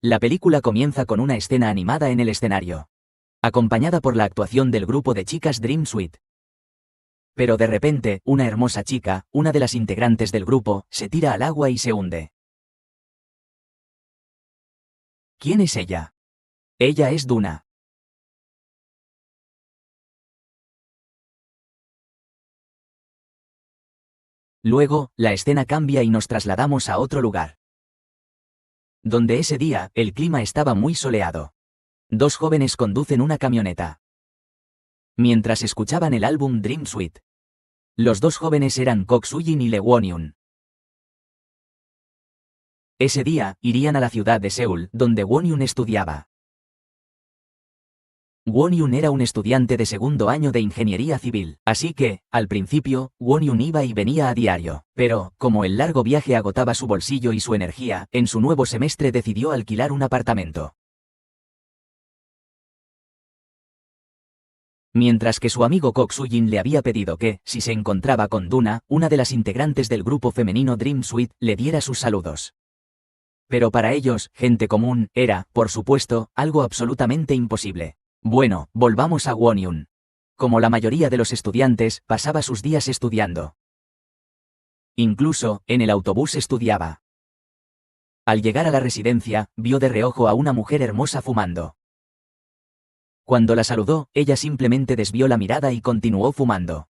La película comienza con una escena animada en el escenario, acompañada por la actuación del grupo de chicas Dream Suite. Pero de repente, una hermosa chica, una de las integrantes del grupo, se tira al agua y se hunde. ¿Quién es ella? Ella es Duna. Luego, la escena cambia y nos trasladamos a otro lugar, donde ese día, el clima estaba muy soleado. Dos jóvenes conducen una camioneta, mientras escuchaban el álbum Dream Suite. Los dos jóvenes eran Kok Soo-jin y Lee Won-yoon. Ese día, irían a la ciudad de Seúl, donde Won-yoon estudiaba. Won-yoon era un estudiante de segundo año de ingeniería civil, así que, al principio, Won-yoon iba y venía a diario. Pero, como el largo viaje agotaba su bolsillo y su energía, en su nuevo semestre decidió alquilar un apartamento. Mientras que su amigo Kok Soo-jin le había pedido que, si se encontraba con Duna, una de las integrantes del grupo femenino Dream Suite, le diera sus saludos. Pero para ellos, gente común, era, por supuesto, algo absolutamente imposible. Bueno, volvamos a Won-yoon. Como la mayoría de los estudiantes, pasaba sus días estudiando. Incluso, en el autobús estudiaba. Al llegar a la residencia, vio de reojo a una mujer hermosa fumando. Cuando la saludó, ella simplemente desvió la mirada y continuó fumando.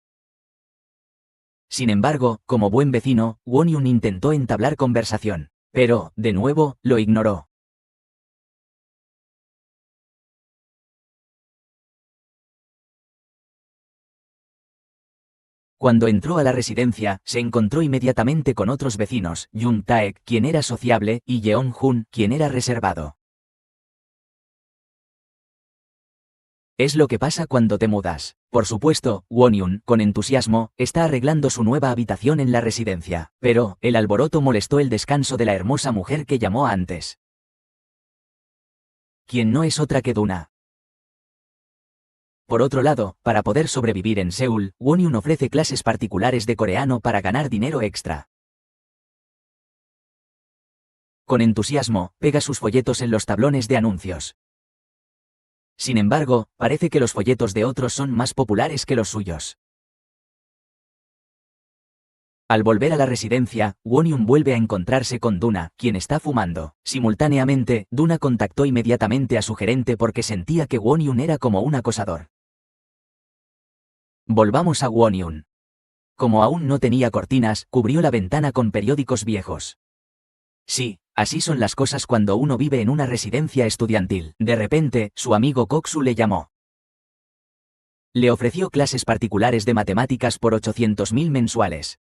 Sin embargo, como buen vecino, Won-yoon intentó entablar conversación. Pero, de nuevo, lo ignoró. Cuando entró a la residencia, se encontró inmediatamente con otros vecinos, Jung Taek, quien era sociable, y Yeon Hun, quien era reservado. Es lo que pasa cuando te mudas. Por supuesto, Won-yoon, con entusiasmo, está arreglando su nueva habitación en la residencia. Pero, el alboroto molestó el descanso de la hermosa mujer que llamó antes. Quien no es otra que Duna. Por otro lado, para poder sobrevivir en Seúl, Won-yoon ofrece clases particulares de coreano para ganar dinero extra. Con entusiasmo, pega sus folletos en los tablones de anuncios. Sin embargo, parece que los folletos de otros son más populares que los suyos. Al volver a la residencia, Won-yoon vuelve a encontrarse con Duna, quien está fumando. Simultáneamente, Duna contactó inmediatamente a su gerente porque sentía que Won-yoon era como un acosador. Volvamos a Won-yoon. Como aún no tenía cortinas, cubrió la ventana con periódicos viejos. Sí, así son las cosas cuando uno vive en una residencia estudiantil. De repente, su amigo Kok Soo le llamó. Le ofreció clases particulares de matemáticas por 800.000 mensuales.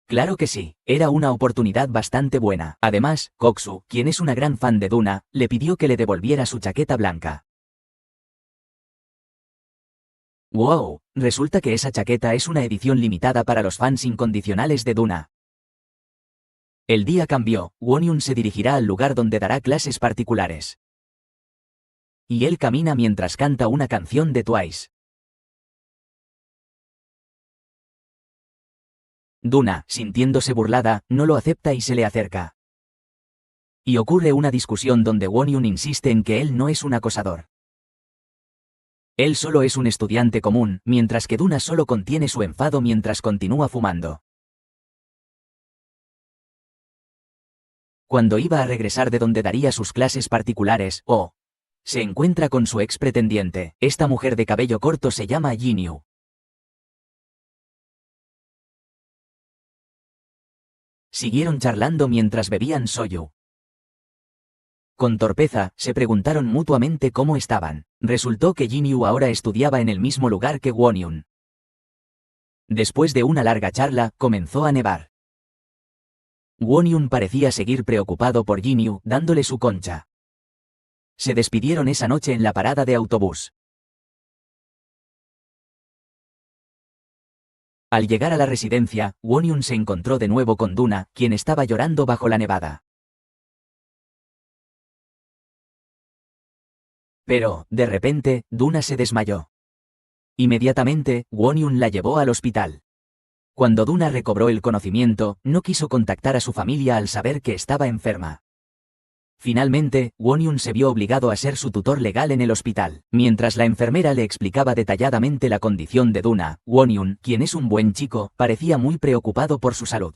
Claro que sí, era una oportunidad bastante buena. Además, Kok Soo, quien es una gran fan de Duna, le pidió que le devolviera su chaqueta blanca. ¡Wow! Resulta que esa chaqueta es una edición limitada para los fans incondicionales de Duna. El día cambió, Won-yoon se dirigirá al lugar donde dará clases particulares. Y él camina mientras canta una canción de Twice. Duna, sintiéndose burlada, no lo acepta y se le acerca. Y ocurre una discusión donde Won-yoon insiste en que él no es un acosador. Él solo es un estudiante común, mientras que Duna solo contiene su enfado mientras continúa fumando. Cuando iba a regresar de donde daría sus clases particulares, se encuentra con su ex pretendiente. Esta mujer de cabello corto se llama Jin-yu. Siguieron charlando mientras bebían soju. Con torpeza, se preguntaron mutuamente cómo estaban. Resultó que Jin-yu ahora estudiaba en el mismo lugar que Won-yoon. Después de una larga charla, comenzó a nevar. Won-yoon parecía seguir preocupado por Jin-yu, dándole su concha. Se despidieron esa noche en la parada de autobús. Al llegar a la residencia, Won-yoon se encontró de nuevo con Duna, quien estaba llorando bajo la nevada. Pero, de repente, Duna se desmayó. Inmediatamente, Won-yoon la llevó al hospital. Cuando Duna recobró el conocimiento, no quiso contactar a su familia al saber que estaba enferma. Finalmente, Won-yun se vio obligado a ser su tutor legal en el hospital. Mientras la enfermera le explicaba detalladamente la condición de Duna, Won-yun, quien es un buen chico, parecía muy preocupado por su salud.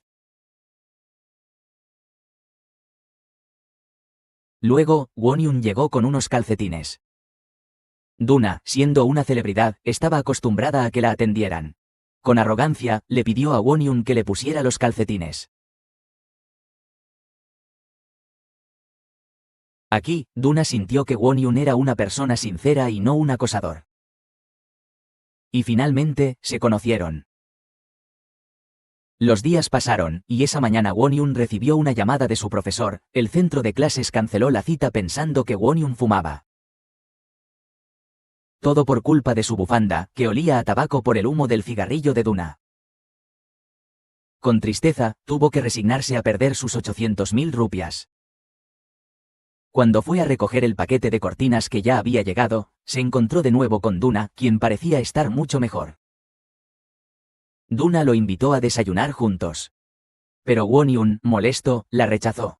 Luego, Won-yun llegó con unos calcetines. Duna, siendo una celebridad, estaba acostumbrada a que la atendieran. Con arrogancia, le pidió a Won-yun que le pusiera los calcetines. Aquí, Duna sintió que Won-yun era una persona sincera y no un acosador. Y finalmente, se conocieron. Los días pasaron, y esa mañana Won-yun recibió una llamada de su profesor. El centro de clases canceló la cita pensando que Won-yun fumaba. Todo por culpa de su bufanda, que olía a tabaco por el humo del cigarrillo de Duna. Con tristeza, tuvo que resignarse a perder sus 800.000 rupias. Cuando fue a recoger el paquete de cortinas que ya había llegado, se encontró de nuevo con Duna, quien parecía estar mucho mejor. Duna lo invitó a desayunar juntos. Pero Won-yun, molesto, la rechazó.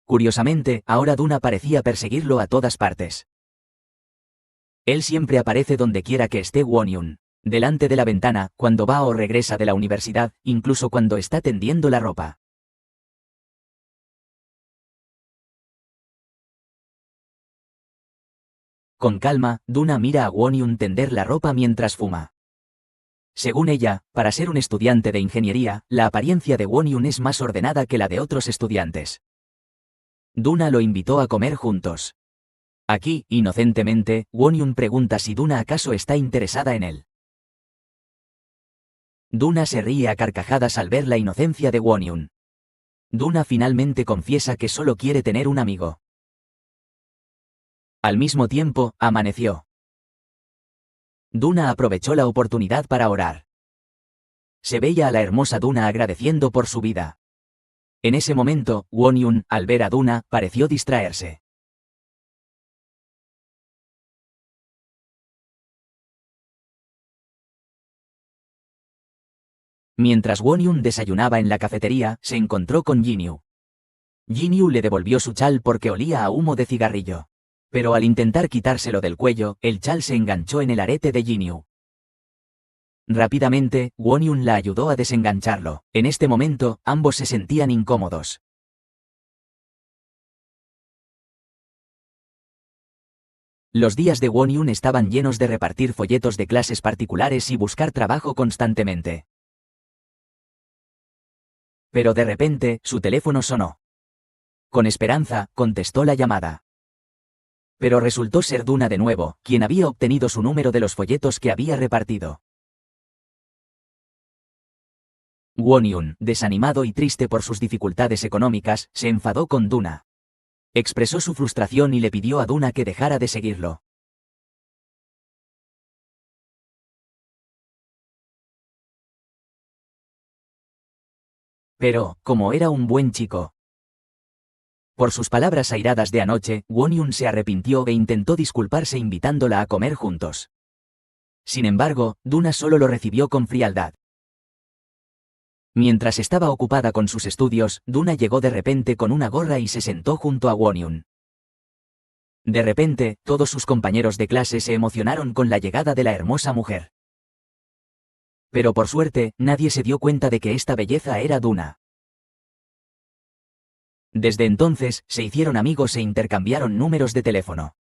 Curiosamente, ahora Duna parecía perseguirlo a todas partes. Él siempre aparece donde quiera que esté Won-yun. Delante de la ventana, cuando va o regresa de la universidad, incluso cuando está tendiendo la ropa. Con calma, Duna mira a Won-yun tender la ropa mientras fuma. Según ella, para ser un estudiante de ingeniería, la apariencia de Won-yun es más ordenada que la de otros estudiantes. Duna lo invitó a comer juntos. Aquí, inocentemente, Won-yun pregunta si Duna acaso está interesada en él. Duna se ríe a carcajadas al ver la inocencia de Won-yun. Duna finalmente confiesa que solo quiere tener un amigo. Al mismo tiempo, amaneció. Duna aprovechó la oportunidad para orar. Se veía a la hermosa Duna agradeciendo por su vida. En ese momento, Won-yun, al ver a Duna, pareció distraerse. Mientras Won-yun desayunaba en la cafetería, se encontró con Jinyu. Jinyu le devolvió su chal porque olía a humo de cigarrillo. Pero al intentar quitárselo del cuello, el chal se enganchó en el arete de Jinyu. Rápidamente, Won-yun la ayudó a desengancharlo. En este momento, ambos se sentían incómodos. Los días de Won-yun estaban llenos de repartir folletos de clases particulares y buscar trabajo constantemente. Pero de repente, su teléfono sonó. Con esperanza, contestó la llamada. Pero resultó ser Duna de nuevo, quien había obtenido su número de los folletos que había repartido. Won-yun, desanimado y triste por sus dificultades económicas, se enfadó con Duna. Expresó su frustración y le pidió a Duna que dejara de seguirlo. Pero, como era un buen chico. Por sus palabras airadas de anoche, Won-yun se arrepintió e intentó disculparse invitándola a comer juntos. Sin embargo, Duna solo lo recibió con frialdad. Mientras estaba ocupada con sus estudios, Duna llegó de repente con una gorra y se sentó junto a Won-yun. De repente, todos sus compañeros de clase se emocionaron con la llegada de la hermosa mujer. Pero por suerte, nadie se dio cuenta de que esta belleza era Duna. Desde entonces, se hicieron amigos e intercambiaron números de teléfono.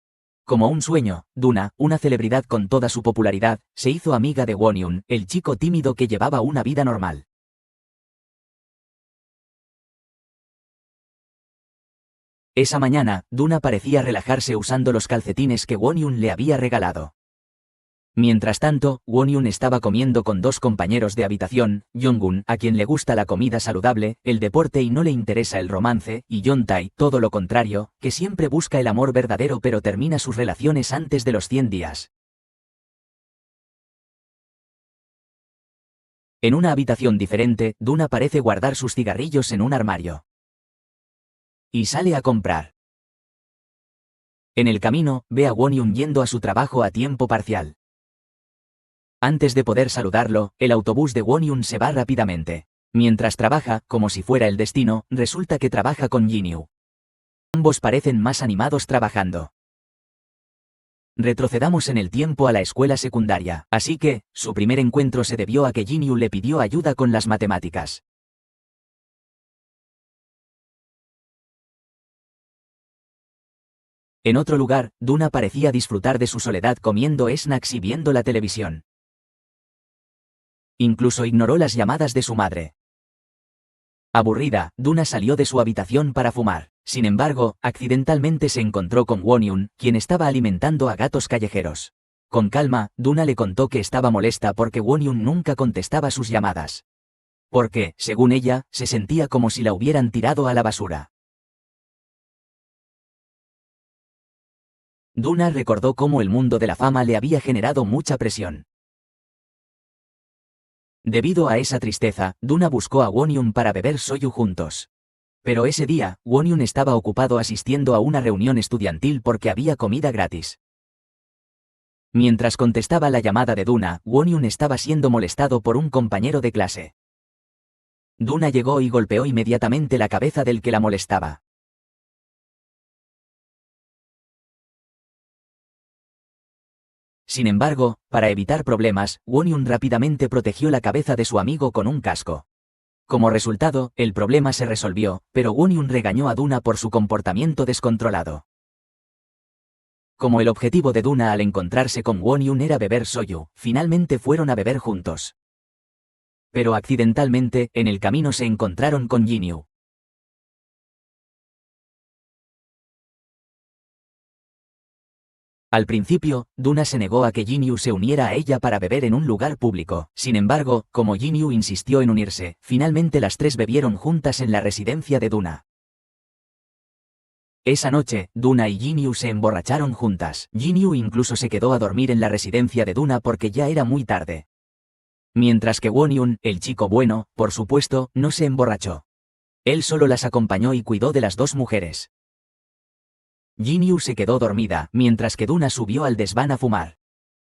Como un sueño, Duna, una celebridad con toda su popularidad, se hizo amiga de Won-yun, el chico tímido que llevaba una vida normal. Esa mañana, Duna parecía relajarse usando los calcetines que Won-yun le había regalado. Mientras tanto, Won-yun estaba comiendo con dos compañeros de habitación, Jong-gun, a quien le gusta la comida saludable, el deporte y no le interesa el romance, y Jon-tae, todo lo contrario, que siempre busca el amor verdadero pero termina sus relaciones antes de los 100 días. En una habitación diferente, Duna parece guardar sus cigarrillos en un armario. Y sale a comprar. En el camino, ve a Won-yun yendo a su trabajo a tiempo parcial. Antes de poder saludarlo, el autobús de Won-yun se va rápidamente. Mientras trabaja, como si fuera el destino, resulta que trabaja con Jinyu. Ambos parecen más animados trabajando. Retrocedamos en el tiempo a la escuela secundaria, así que, su primer encuentro se debió a que Jinyu le pidió ayuda con las matemáticas. En otro lugar, Duna parecía disfrutar de su soledad comiendo snacks y viendo la televisión. Incluso ignoró las llamadas de su madre. Aburrida, Duna salió de su habitación para fumar. Sin embargo, accidentalmente se encontró con Won-yun, quien estaba alimentando a gatos callejeros. Con calma, Duna le contó que estaba molesta porque Won-yun nunca contestaba sus llamadas. Porque, según ella, se sentía como si la hubieran tirado a la basura. Duna recordó cómo el mundo de la fama le había generado mucha presión. Debido a esa tristeza, Duna buscó a Won-yun para beber soju juntos. Pero ese día, Won-yun estaba ocupado asistiendo a una reunión estudiantil porque había comida gratis. Mientras contestaba la llamada de Duna, Won-yun estaba siendo molestado por un compañero de clase. Duna llegó y golpeó inmediatamente la cabeza del que la molestaba. Sin embargo, para evitar problemas, Won-yun rápidamente protegió la cabeza de su amigo con un casco. Como resultado, el problema se resolvió, pero Won-yun regañó a Duna por su comportamiento descontrolado. Como el objetivo de Duna al encontrarse con Won-yun era beber soju, finalmente fueron a beber juntos. Pero accidentalmente, en el camino se encontraron con Jinyu. Al principio, Duna se negó a que Jinyu se uniera a ella para beber en un lugar público. Sin embargo, como Jinyu insistió en unirse, finalmente las tres bebieron juntas en la residencia de Duna. Esa noche, Duna y Jinyu se emborracharon juntas. Jinyu incluso se quedó a dormir en la residencia de Duna porque ya era muy tarde. Mientras que Won-yun, el chico bueno, por supuesto, no se emborrachó. Él solo las acompañó y cuidó de las dos mujeres. Jinyu se quedó dormida, mientras que Duna subió al desván a fumar.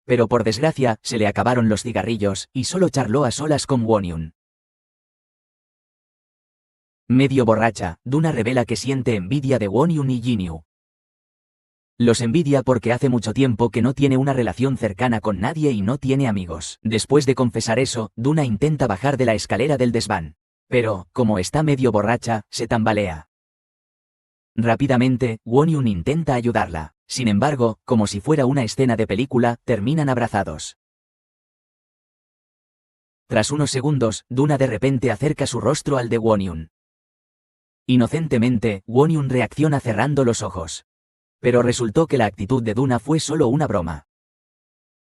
Pero por desgracia, se le acabaron los cigarrillos, y solo charló a solas con Won-yun. Medio borracha, Duna revela que siente envidia de Won-yun y Jinyu. Los envidia porque hace mucho tiempo que no tiene una relación cercana con nadie y no tiene amigos. Después de confesar eso, Duna intenta bajar de la escalera del desván. Pero, como está medio borracha, se tambalea. Rápidamente, Won-yun intenta ayudarla. Sin embargo, como si fuera una escena de película, terminan abrazados. Tras unos segundos, Duna de repente acerca su rostro al de Won-yun. Inocentemente, Won-yun reacciona cerrando los ojos. Pero resultó que la actitud de Duna fue solo una broma.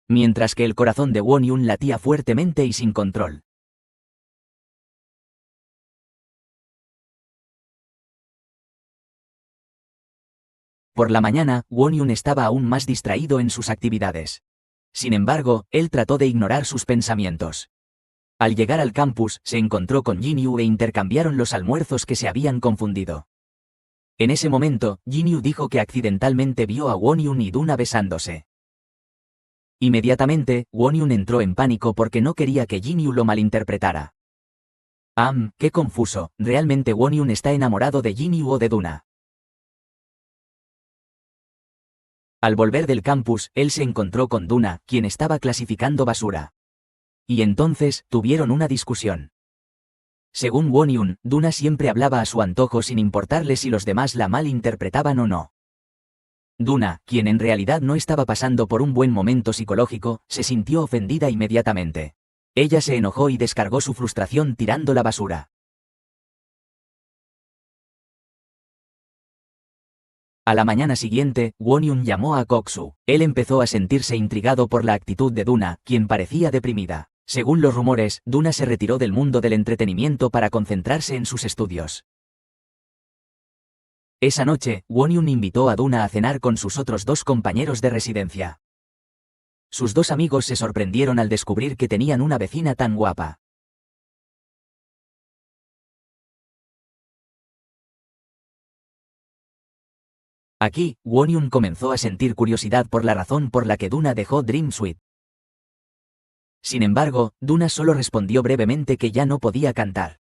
Mientras que el corazón de Won-yun latía fuertemente y sin control. Por la mañana, Won-yun estaba aún más distraído en sus actividades. Sin embargo, él trató de ignorar sus pensamientos. Al llegar al campus, se encontró con Jinyu e intercambiaron los almuerzos que se habían confundido. En ese momento, Jinyu dijo que accidentalmente vio a Won-yun y Duna besándose. Inmediatamente, Won-yun entró en pánico porque no quería que Jinyu lo malinterpretara. Qué confuso, ¿realmente Won-yun está enamorado de Jinyu o de Duna? Al volver del campus, él se encontró con Duna, quien estaba clasificando basura. Y entonces, tuvieron una discusión. Según Won-yun, Duna siempre hablaba a su antojo sin importarle si los demás la malinterpretaban o no. Duna, quien en realidad no estaba pasando por un buen momento psicológico, se sintió ofendida inmediatamente. Ella se enojó y descargó su frustración tirando la basura. A la mañana siguiente, Won-yun llamó a Koksu. Él empezó a sentirse intrigado por la actitud de Duna, quien parecía deprimida. Según los rumores, Duna se retiró del mundo del entretenimiento para concentrarse en sus estudios. Esa noche, Won-yun invitó a Duna a cenar con sus otros dos compañeros de residencia. Sus dos amigos se sorprendieron al descubrir que tenían una vecina tan guapa. Aquí, Won-yun comenzó a sentir curiosidad por la razón por la que Duna dejó Dream Suite. Sin embargo, Duna solo respondió brevemente que ya no podía cantar.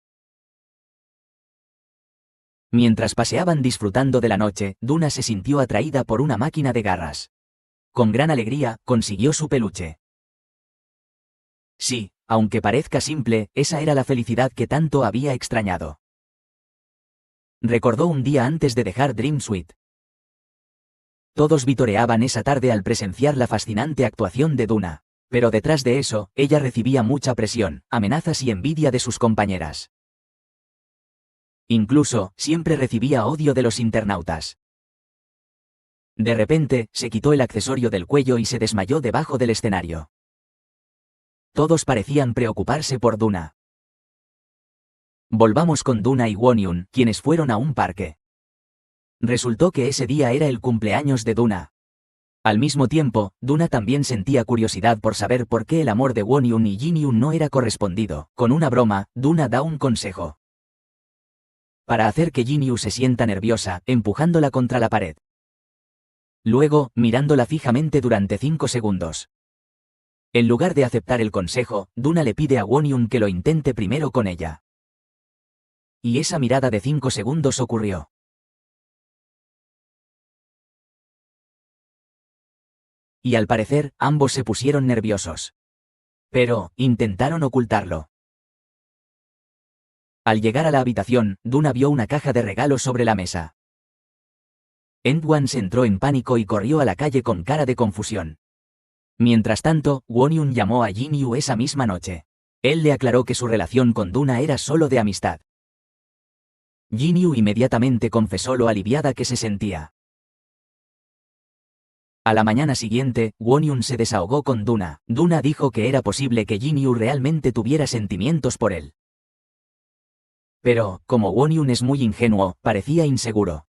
Mientras paseaban disfrutando de la noche, Duna se sintió atraída por una máquina de garras. Con gran alegría, consiguió su peluche. Sí, aunque parezca simple, esa era la felicidad que tanto había extrañado. Recordó un día antes de dejar Dream Suite. Todos vitoreaban esa tarde al presenciar la fascinante actuación de Duna. Pero detrás de eso, ella recibía mucha presión, amenazas y envidia de sus compañeras. Incluso, siempre recibía odio de los internautas. De repente, se quitó el accesorio del cuello y se desmayó debajo del escenario. Todos parecían preocuparse por Duna. Volvamos con Duna y Wonhyun, quienes fueron a un parque. Resultó que ese día era el cumpleaños de Duna. Al mismo tiempo, Duna también sentía curiosidad por saber por qué el amor de Wonhyun y Jinyun no era correspondido. Con una broma, Duna da un consejo. Para hacer que Jinyun se sienta nerviosa, empujándola contra la pared. Luego, mirándola fijamente durante 5 segundos. En lugar de aceptar el consejo, Duna le pide a Wonhyun que lo intente primero con ella. Y esa mirada de 5 segundos ocurrió. Y al parecer, ambos se pusieron nerviosos. Pero, intentaron ocultarlo. Al llegar a la habitación, Duna vio una caja de regalos sobre la mesa. Endwan se entró en pánico y corrió a la calle con cara de confusión. Mientras tanto, Wonhyun llamó a Jinyun esa misma noche. Él le aclaró que su relación con Duna era solo de amistad. Jinyun inmediatamente confesó lo aliviada que se sentía. A la mañana siguiente, Wonhyun se desahogó con Duna. Duna dijo que era posible que Jinyun realmente tuviera sentimientos por él. Pero, como Wonhyun es muy ingenuo, parecía inseguro.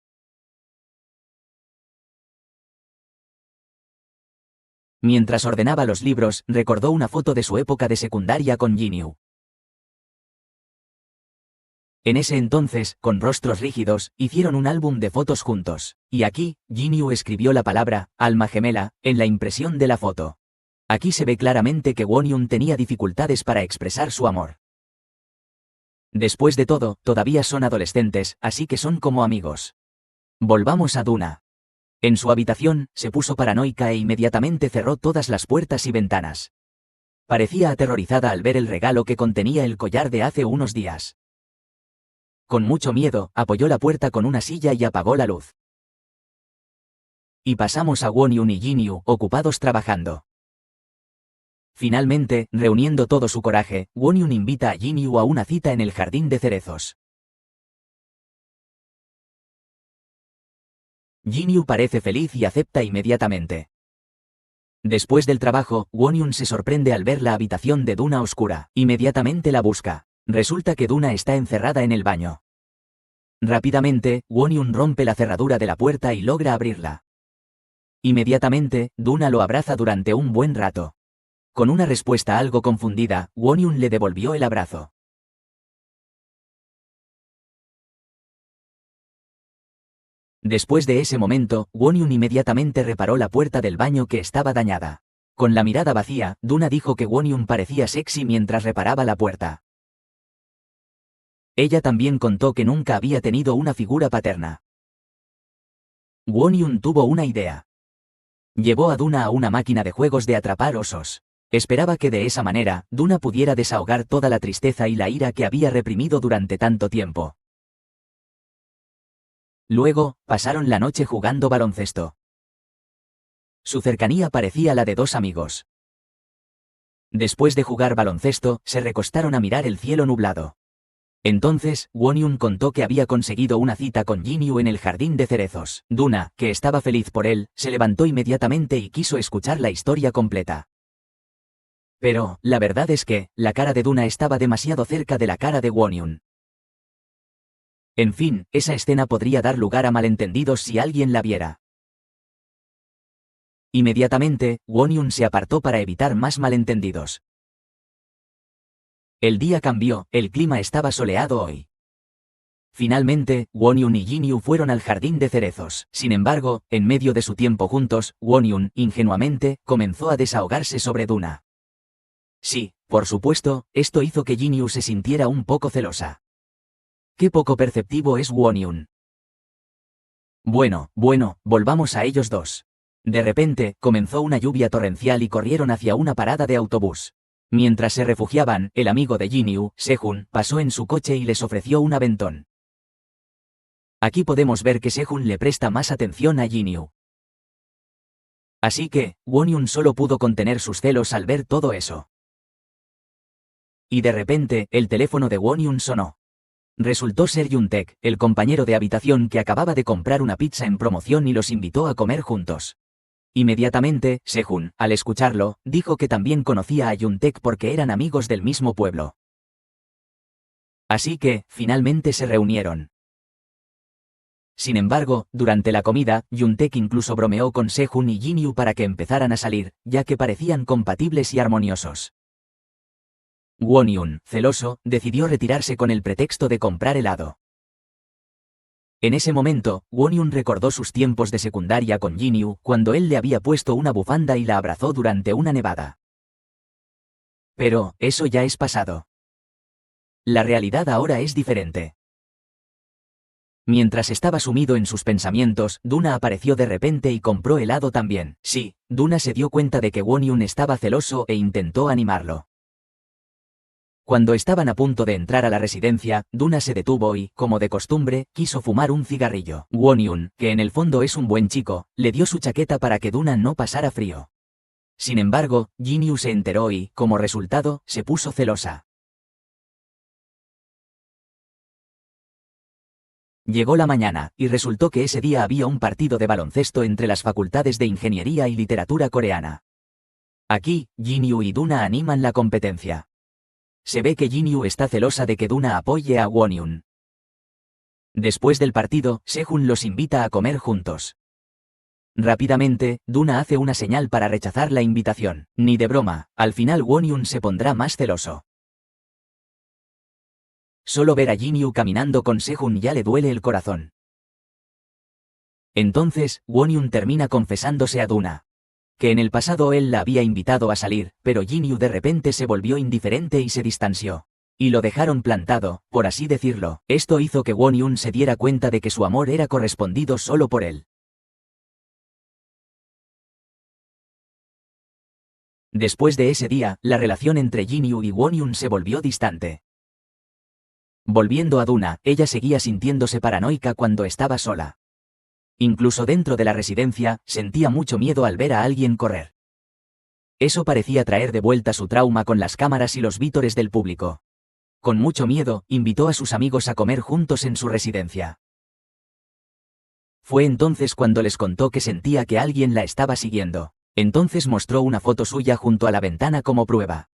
Mientras ordenaba los libros, recordó una foto de su época de secundaria con Jinyun. En ese entonces, con rostros rígidos, hicieron un álbum de fotos juntos. Y aquí, Jinyun escribió la palabra alma gemela en la impresión de la foto. Aquí se ve claramente que Wonhyun tenía dificultades para expresar su amor. Después de todo, todavía son adolescentes, así que son como amigos. Volvamos a Duna. En su habitación, se puso paranoica e inmediatamente cerró todas las puertas y ventanas. Parecía aterrorizada al ver el regalo que contenía el collar de hace unos días. Con mucho miedo, apoyó la puerta con una silla y apagó la luz. Y pasamos a Wonhyun y Jinyun, ocupados trabajando. Finalmente, reuniendo todo su coraje, Wonhyun invita a Jinyun a una cita en el jardín de cerezos. Jinyun parece feliz y acepta inmediatamente. Después del trabajo, Wonhyun se sorprende al ver la habitación de Duna oscura. Inmediatamente la busca. Resulta que Duna está encerrada en el baño. Rápidamente, Wonhyun rompe la cerradura de la puerta y logra abrirla. Inmediatamente, Duna lo abraza durante un buen rato. Con una respuesta algo confundida, Wonhyun le devolvió el abrazo. Después de ese momento, Wonhyun inmediatamente reparó la puerta del baño que estaba dañada. Con la mirada vacía, Duna dijo que Wonhyun parecía sexy mientras reparaba la puerta. Ella también contó que nunca había tenido una figura paterna. Wonhyun tuvo una idea. Llevó a Duna a una máquina de juegos de atrapar osos. Esperaba que de esa manera, Duna pudiera desahogar toda la tristeza y la ira que había reprimido durante tanto tiempo. Luego, pasaron la noche jugando baloncesto. Su cercanía parecía la de dos amigos. Después de jugar baloncesto, se recostaron a mirar el cielo nublado. Entonces, Wonhyun contó que había conseguido una cita con Jinyun en el jardín de cerezos. Duna, que estaba feliz por él, se levantó inmediatamente y quiso escuchar la historia completa. Pero, la verdad es que, la cara de Duna estaba demasiado cerca de la cara de Wonhyun. En fin, esa escena podría dar lugar a malentendidos si alguien la viera. Inmediatamente, Wonhyun se apartó para evitar más malentendidos. El día cambió, el clima estaba soleado hoy. Finalmente, Wonhyun y Jinyun fueron al jardín de cerezos. Sin embargo, en medio de su tiempo juntos, Wonhyun, ingenuamente, comenzó a desahogarse sobre Duna. Sí, por supuesto, esto hizo que Jinyun se sintiera un poco celosa. Qué poco perceptivo es Won-yun. Bueno, volvamos a ellos dos. De repente, comenzó una lluvia torrencial y corrieron hacia una parada de autobús. Mientras se refugiaban, el amigo de Jin-yu, Sehun, pasó en su coche y les ofreció un aventón. Aquí podemos ver que Sehun le presta más atención a Jin-yu. Así que, Won-yun solo pudo contener sus celos al ver todo eso. Y de repente, el teléfono de Won-yun sonó. Resultó ser Yun-taek, el compañero de habitación que acababa de comprar una pizza en promoción y los invitó a comer juntos. Inmediatamente, Sehun, al escucharlo, dijo que también conocía a Yun-taek porque eran amigos del mismo pueblo. Así que, finalmente se reunieron. Sin embargo, durante la comida, Yun-taek incluso bromeó con Sehun y Jin-yu para que empezaran a salir, ya que parecían compatibles y armoniosos. Won-yun, celoso, decidió retirarse con el pretexto de comprar helado. En ese momento, Won-yun recordó sus tiempos de secundaria con Jin-yu, cuando él le había puesto una bufanda y la abrazó durante una nevada. Pero, eso ya es pasado. La realidad ahora es diferente. Mientras estaba sumido en sus pensamientos, Duna apareció de repente y compró helado también. Sí, Duna se dio cuenta de que Won-yun estaba celoso e intentó animarlo. Cuando estaban a punto de entrar a la residencia, Duna se detuvo y, como de costumbre, quiso fumar un cigarrillo. Won-yun, que en el fondo es un buen chico, le dio su chaqueta para que Duna no pasara frío. Sin embargo, Jin-yu se enteró y, como resultado, se puso celosa. Llegó la mañana, y resultó que ese día había un partido de baloncesto entre las facultades de Ingeniería y Literatura coreana. Aquí, Jin-yu y Duna animan la competencia. Se ve que Jin-yu está celosa de que Duna apoye a Won-yun. Después del partido, Sehun los invita a comer juntos. Rápidamente, Duna hace una señal para rechazar la invitación. Ni de broma, al final Won-yun se pondrá más celoso. Solo ver a Jin-yu caminando con Sehun ya le duele el corazón. Entonces, Won-yun termina confesándose a Duna. Que en el pasado él la había invitado a salir, pero Jin-yu de repente se volvió indiferente y se distanció. Y lo dejaron plantado, por así decirlo. Esto hizo que Won-yun se diera cuenta de que su amor era correspondido solo por él. Después de ese día, la relación entre Jin-yu y Won-yun se volvió distante. Volviendo a Duna, ella seguía sintiéndose paranoica cuando estaba sola. Incluso dentro de la residencia, sentía mucho miedo al ver a alguien correr. Eso parecía traer de vuelta su trauma con las cámaras y los vítores del público. Con mucho miedo, invitó a sus amigos a comer juntos en su residencia. Fue entonces cuando les contó que sentía que alguien la estaba siguiendo. Entonces mostró una foto suya junto a la ventana como prueba.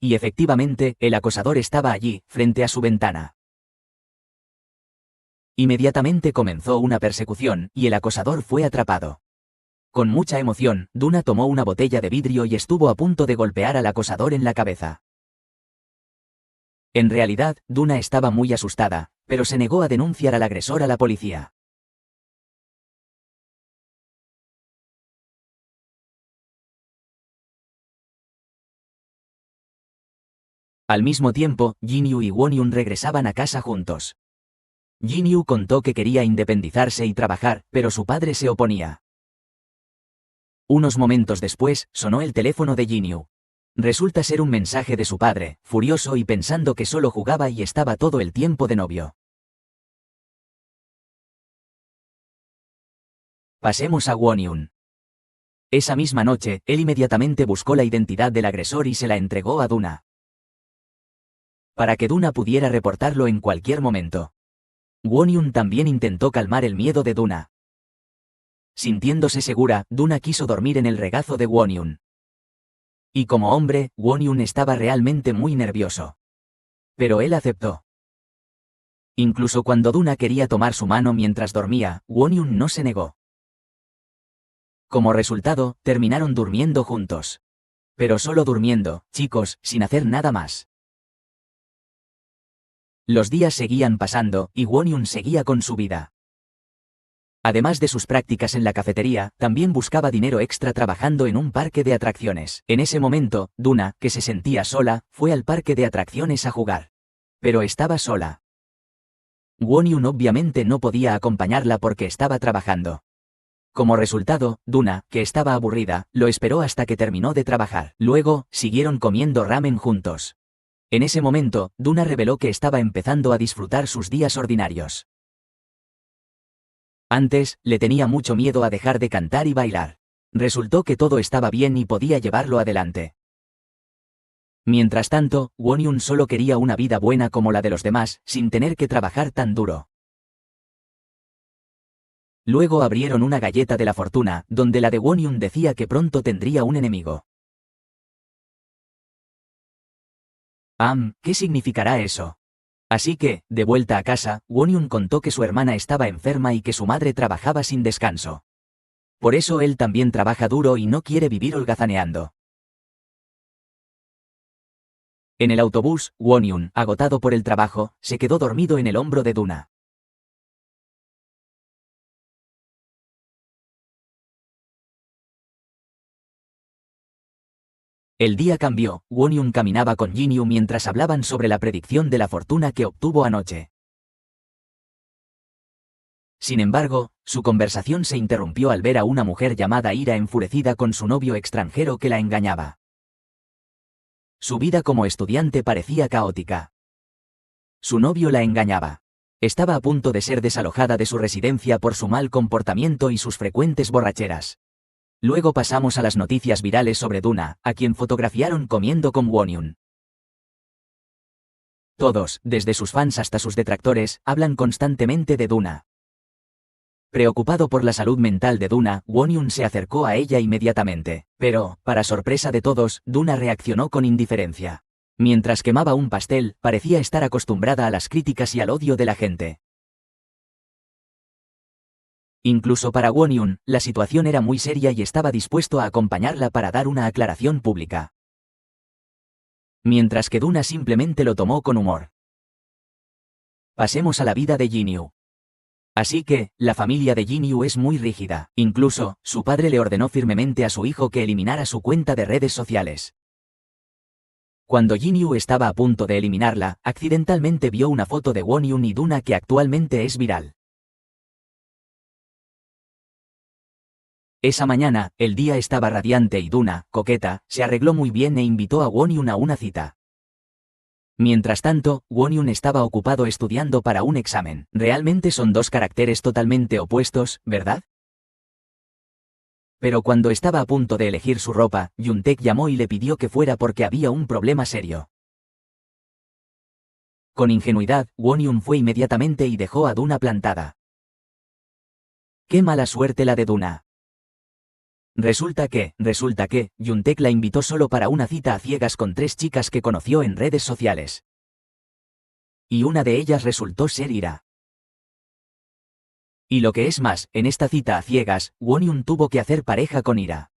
Y efectivamente, el acosador estaba allí, frente a su ventana. Inmediatamente comenzó una persecución, y el acosador fue atrapado. Con mucha emoción, Duna tomó una botella de vidrio y estuvo a punto de golpear al acosador en la cabeza. En realidad, Duna estaba muy asustada, pero se negó a denunciar al agresor a la policía. Al mismo tiempo, Jin-yu y Won-yun regresaban a casa juntos. Jin-yu contó que quería independizarse y trabajar, pero su padre se oponía. Unos momentos después, sonó el teléfono de Jin-yu. Resulta ser un mensaje de su padre, furioso y pensando que solo jugaba y estaba todo el tiempo de novio. Pasemos a Won-yun. Esa misma noche, él inmediatamente buscó la identidad del agresor y se la entregó a Duna. Para que Duna pudiera reportarlo en cualquier momento. Won-yun también intentó calmar el miedo de Duna. Sintiéndose segura, Duna quiso dormir en el regazo de Won-yun. Y como hombre, Won-yun estaba realmente muy nervioso. Pero él aceptó. Incluso cuando Duna quería tomar su mano mientras dormía, Won-yun no se negó. Como resultado, terminaron durmiendo juntos. Pero solo durmiendo, chicos, sin hacer nada más. Los días seguían pasando, y Won-yun seguía con su vida. Además de sus prácticas en la cafetería, también buscaba dinero extra trabajando en un parque de atracciones. En ese momento, Duna, que se sentía sola, fue al parque de atracciones a jugar. Pero estaba sola. Won-Yun obviamente no podía acompañarla porque estaba trabajando. Como resultado, Duna, que estaba aburrida, lo esperó hasta que terminó de trabajar. Luego, siguieron comiendo ramen juntos. En ese momento, Duna reveló que estaba empezando a disfrutar sus días ordinarios. Antes, le tenía mucho miedo a dejar de cantar y bailar. Resultó que todo estaba bien y podía llevarlo adelante. Mientras tanto, Won-Yun solo quería una vida buena como la de los demás, sin tener que trabajar tan duro. Luego abrieron una galleta de la fortuna, donde la de Won-Yun decía que pronto tendría un enemigo. ¿Qué significará eso? Así que, de vuelta a casa, Won-Yun contó que su hermana estaba enferma y que su madre trabajaba sin descanso. Por eso él también trabaja duro y no quiere vivir holgazaneando. En el autobús, Won-Yun, agotado por el trabajo, se quedó dormido en el hombro de Duna. El día cambió, Won-Yun caminaba con Jin-Yu mientras hablaban sobre la predicción de la fortuna que obtuvo anoche. Sin embargo, su conversación se interrumpió al ver a una mujer llamada Ira enfurecida con su novio extranjero que la engañaba. Su vida como estudiante parecía caótica. Su novio la engañaba. Estaba a punto de ser desalojada de su residencia por su mal comportamiento y sus frecuentes borracheras. Luego pasamos a las noticias virales sobre Duna, a quien fotografiaron comiendo con Won-Yun. Todos, desde sus fans hasta sus detractores, hablan constantemente de Duna. Preocupado por la salud mental de Duna, Won-Yun se acercó a ella inmediatamente, pero, para sorpresa de todos, Duna reaccionó con indiferencia. Mientras quemaba un pastel, parecía estar acostumbrada a las críticas y al odio de la gente. Incluso para Won-Yun, la situación era muy seria y estaba dispuesto a acompañarla para dar una aclaración pública. Mientras que Duna simplemente lo tomó con humor. Pasemos a la vida de Jin-Yu. Así que, la familia de Jin-Yu es muy rígida. Incluso, su padre le ordenó firmemente a su hijo que eliminara su cuenta de redes sociales. Cuando Jin-Yu estaba a punto de eliminarla, accidentalmente vio una foto de Won-Yun y Duna que actualmente es viral. Esa mañana, el día estaba radiante y Duna, coqueta, se arregló muy bien e invitó a Won-Yun a una cita. Mientras tanto, Won-Yun estaba ocupado estudiando para un examen. Realmente son dos caracteres totalmente opuestos, ¿verdad? Pero cuando estaba a punto de elegir su ropa, Yoontaek llamó y le pidió que fuera porque había un problema serio. Con ingenuidad, Won-Yun fue inmediatamente y dejó a Duna plantada. ¡Qué mala suerte la de Duna! Resulta que, Yoontaek la invitó solo para una cita a ciegas con 3 chicas que conoció en redes sociales. Y una de ellas resultó ser Ira. Y lo que es más, en esta cita a ciegas, Won-Yun tuvo que hacer pareja con Ira.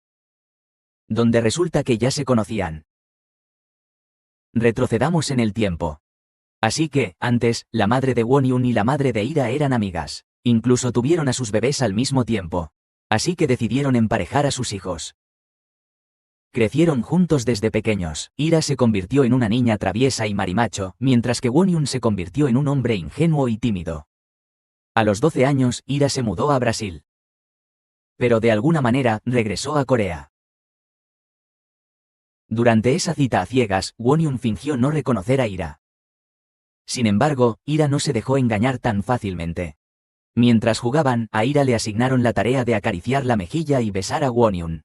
Donde resulta que ya se conocían. Retrocedamos en el tiempo. Así que, antes, la madre de Won-Yun y la madre de Ira eran amigas. Incluso tuvieron a sus bebés al mismo tiempo. Así que decidieron emparejar a sus hijos. Crecieron juntos desde pequeños. Ira se convirtió en una niña traviesa y marimacho, mientras que Won-Yun se convirtió en un hombre ingenuo y tímido. A los 12 años, Ira se mudó a Brasil. Pero de alguna manera, regresó a Corea. Durante esa cita a ciegas, Won-Yun fingió no reconocer a Ira. Sin embargo, Ira no se dejó engañar tan fácilmente. Mientras jugaban, a Ira le asignaron la tarea de acariciar la mejilla y besar a Won-Yun.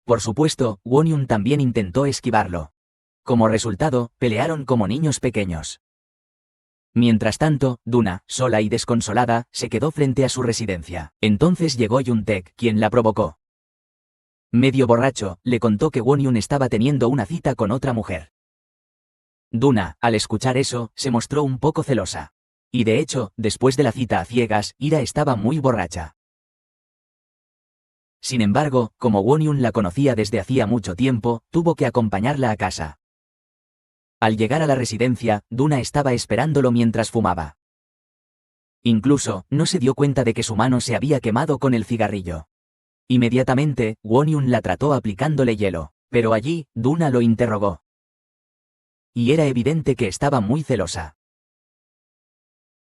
Por supuesto, Won-Yun también intentó esquivarlo. Como resultado, pelearon como niños pequeños. Mientras tanto, Duna, sola y desconsolada, se quedó frente a su residencia. Entonces llegó Yoontaek, quien la provocó. Medio borracho, le contó que Won-Yun estaba teniendo una cita con otra mujer. Duna, al escuchar eso, se mostró un poco celosa. Y de hecho, después de la cita a ciegas, Ira estaba muy borracha. Sin embargo, como Won-Yun la conocía desde hacía mucho tiempo, tuvo que acompañarla a casa. Al llegar a la residencia, Duna estaba esperándolo mientras fumaba. Incluso, no se dio cuenta de que su mano se había quemado con el cigarrillo. Inmediatamente, Won-Yun la trató aplicándole hielo, pero allí, Duna lo interrogó. Y era evidente que estaba muy celosa.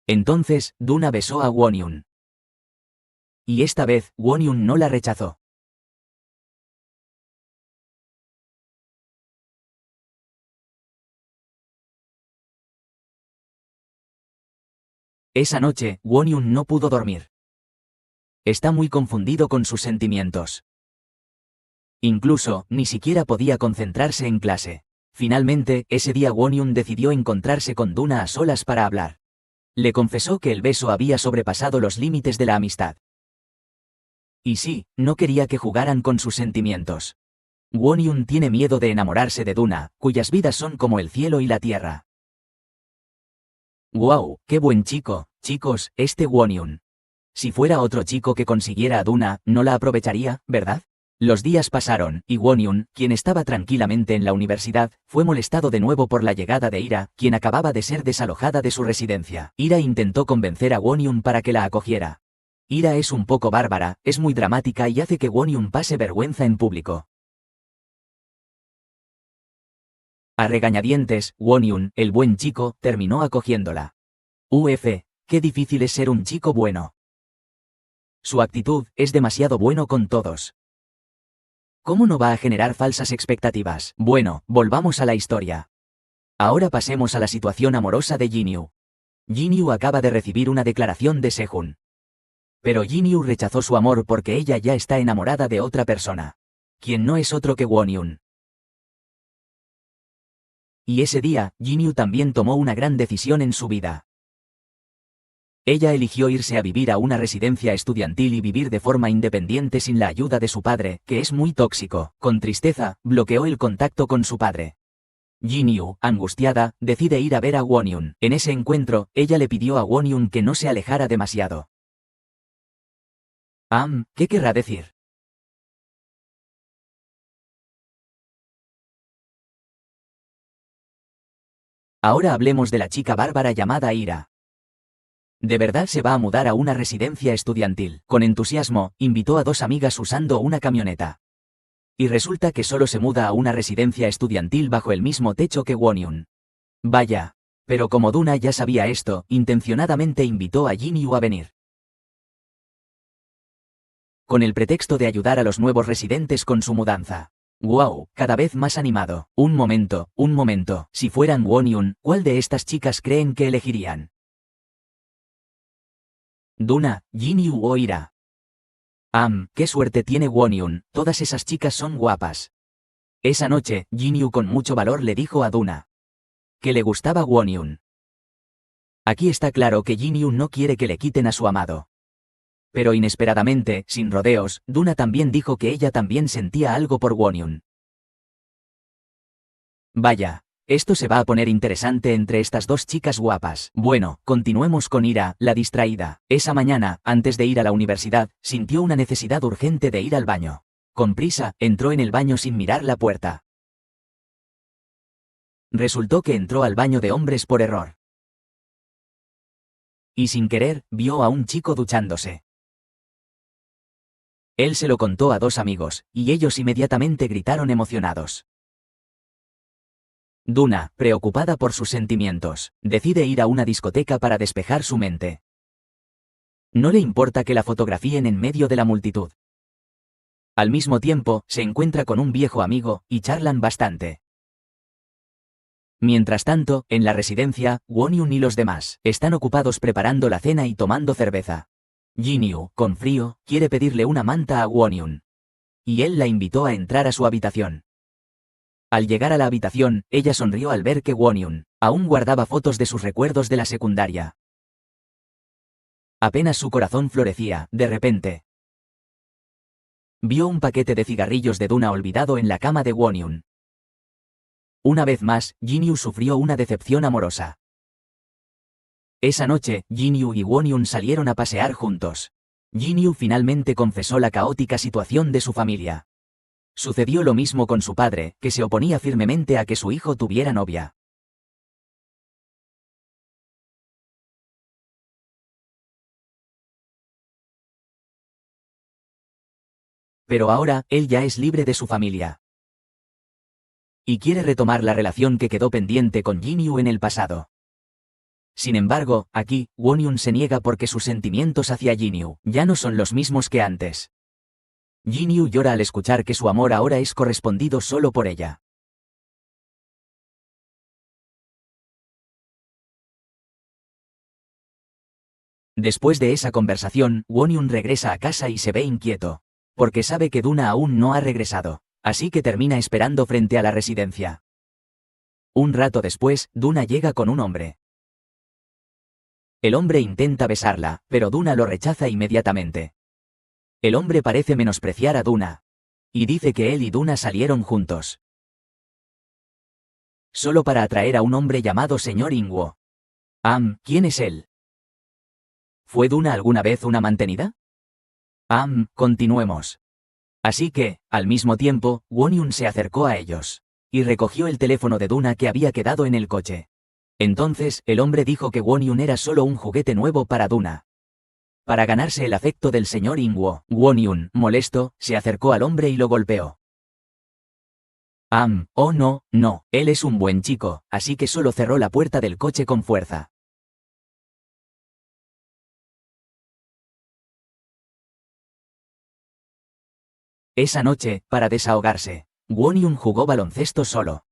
Entonces, Duna besó a Wonyun. Y esta vez, Wonyun no la rechazó. Esa noche, Wonyun no pudo dormir. Está muy confundido con sus sentimientos. Incluso, ni siquiera podía concentrarse en clase. Finalmente, ese día Wonyun decidió encontrarse con Duna a solas para hablar. Le confesó que el beso había sobrepasado los límites de la amistad. Y sí, no quería que jugaran con sus sentimientos. Wonyun tiene miedo de enamorarse de Duna, cuyas vidas son como el cielo y la tierra. ¡Guau! ¡Qué buen chico, chicos, este Wonyun! Si fuera otro chico que consiguiera a Duna, no la aprovecharía, ¿verdad? Los días pasaron, y Wonyun, quien estaba tranquilamente en la universidad, fue molestado de nuevo por la llegada de Ira, quien acababa de ser desalojada de su residencia. Ira intentó convencer a Wonyun para que la acogiera. Ira es un poco bárbara, es muy dramática y hace que Wonyun pase vergüenza en público. A regañadientes, Wonyun, el buen chico, terminó acogiéndola. Uf, qué difícil es ser un chico bueno. Su actitud es demasiado bueno con todos. ¿Cómo no va a generar falsas expectativas? Bueno, volvamos a la historia. Ahora pasemos a la situación amorosa de Jinyu. Jinyu acaba de recibir una declaración de Sehun. Pero Jinyu rechazó su amor porque ella ya está enamorada de otra persona. Quien no es otro que Wonyun. Y ese día, Jinyu también tomó una gran decisión en su vida. Ella eligió irse a vivir a una residencia estudiantil y vivir de forma independiente sin la ayuda de su padre, que es muy tóxico. Con tristeza, bloqueó el contacto con su padre. Jinyu, angustiada, decide ir a ver a Wonyun. En ese encuentro, ella le pidió a Wonyun que no se alejara demasiado. ¿Qué querrá decir? Ahora hablemos de la chica bárbara llamada Ira. De verdad se va a mudar a una residencia estudiantil. Con entusiasmo, invitó a dos amigas usando una camioneta. Y resulta que solo se muda a una residencia estudiantil bajo el mismo techo que Wonyun. Vaya. Pero como Duna ya sabía esto, intencionadamente invitó a Jinyu a venir. Con el pretexto de ayudar a los nuevos residentes con su mudanza. ¡Wow! Cada vez más animado. Un momento. Si fueran Wonyun, ¿cuál de estas chicas creen que elegirían? Duna, Jinyu o Ira. ¡Qué suerte tiene Wonyun! Todas esas chicas son guapas. Esa noche, Jinyu con mucho valor le dijo a Duna que le gustaba Wonyun. Aquí está claro que Jinyu no quiere que le quiten a su amado. Pero inesperadamente, sin rodeos, Duna también dijo que ella también sentía algo por Wonyun. Vaya, esto se va a poner interesante entre estas dos chicas guapas. Bueno, continuemos con Ira, la distraída. Esa mañana, antes de ir a la universidad, sintió una necesidad urgente de ir al baño. Con prisa, entró en el baño sin mirar la puerta. Resultó que entró al baño de hombres por error. Y sin querer, vio a un chico duchándose. Él se lo contó a dos amigos, y ellos inmediatamente gritaron emocionados. Duna, preocupada por sus sentimientos, decide ir a una discoteca para despejar su mente. No le importa que la fotografíen en medio de la multitud. Al mismo tiempo, se encuentra con un viejo amigo, y charlan bastante. Mientras tanto, en la residencia, Wonyun y los demás están ocupados preparando la cena y tomando cerveza. Jinyu, con frío, quiere pedirle una manta a Wonyun. Y él la invitó a entrar a su habitación. Al llegar a la habitación, ella sonrió al ver que Wonyun aún guardaba fotos de sus recuerdos de la secundaria. Apenas su corazón florecía, de repente. Vio un paquete de cigarrillos de Duna olvidado en la cama de Wonyun. Una vez más, Jinyu sufrió una decepción amorosa. Esa noche, Jinyu y Wonyun salieron a pasear juntos. Jinyu finalmente confesó la caótica situación de su familia. Sucedió lo mismo con su padre, que se oponía firmemente a que su hijo tuviera novia. Pero ahora, él ya es libre de su familia. Y quiere retomar la relación que quedó pendiente con Jinyu en el pasado. Sin embargo, aquí, Won-yun se niega porque sus sentimientos hacia Jin-yu ya no son los mismos que antes. Jin-yu llora al escuchar que su amor ahora es correspondido solo por ella. Después de esa conversación, Won-yun regresa a casa y se ve inquieto, porque sabe que Duna aún no ha regresado, así que termina esperando frente a la residencia. Un rato después, Duna llega con un hombre. El hombre intenta besarla, pero Duna lo rechaza inmediatamente. El hombre parece menospreciar a Duna. Y dice que él y Duna salieron juntos. Solo para atraer a un hombre llamado Señor Ingwo. ¿Quién es él? ¿Fue Duna alguna vez una mantenida? Continuemos. Así que, al mismo tiempo, Won-yun se acercó a ellos. Y recogió el teléfono de Duna que había quedado en el coche. Entonces, el hombre dijo que Won-yun era solo un juguete nuevo para Duna. Para ganarse el afecto del señor Ingwo, Won-yun, molesto, se acercó al hombre y lo golpeó. Oh no, él es un buen chico, así que solo cerró la puerta del coche con fuerza. Esa noche, para desahogarse, Won-yun jugó baloncesto solo.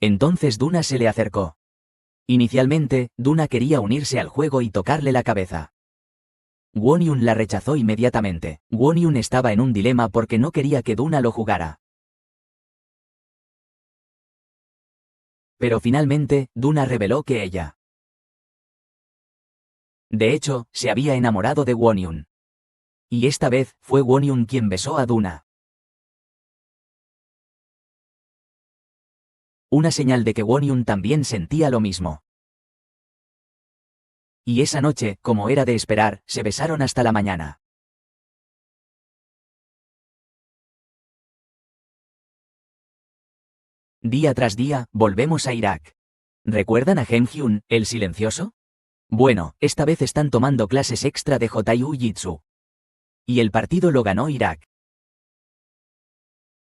Entonces Duna se le acercó. Inicialmente, Duna quería unirse al juego y tocarle la cabeza. Won-yun la rechazó inmediatamente. Won-yun estaba en un dilema porque no quería que Duna lo jugara. Pero finalmente, Duna reveló que ella. De hecho, se había enamorado de Won-yun. Y esta vez, fue Won-yun quien besó a Duna. Una señal de que Won-yun también sentía lo mismo. Y esa noche, como era de esperar, se besaron hasta la mañana. Día tras día, volvemos a Irak. ¿Recuerdan a Hem-hyun, el silencioso? Bueno, esta vez están tomando clases extra de Jiu-Jitsu. Y el partido lo ganó Irak.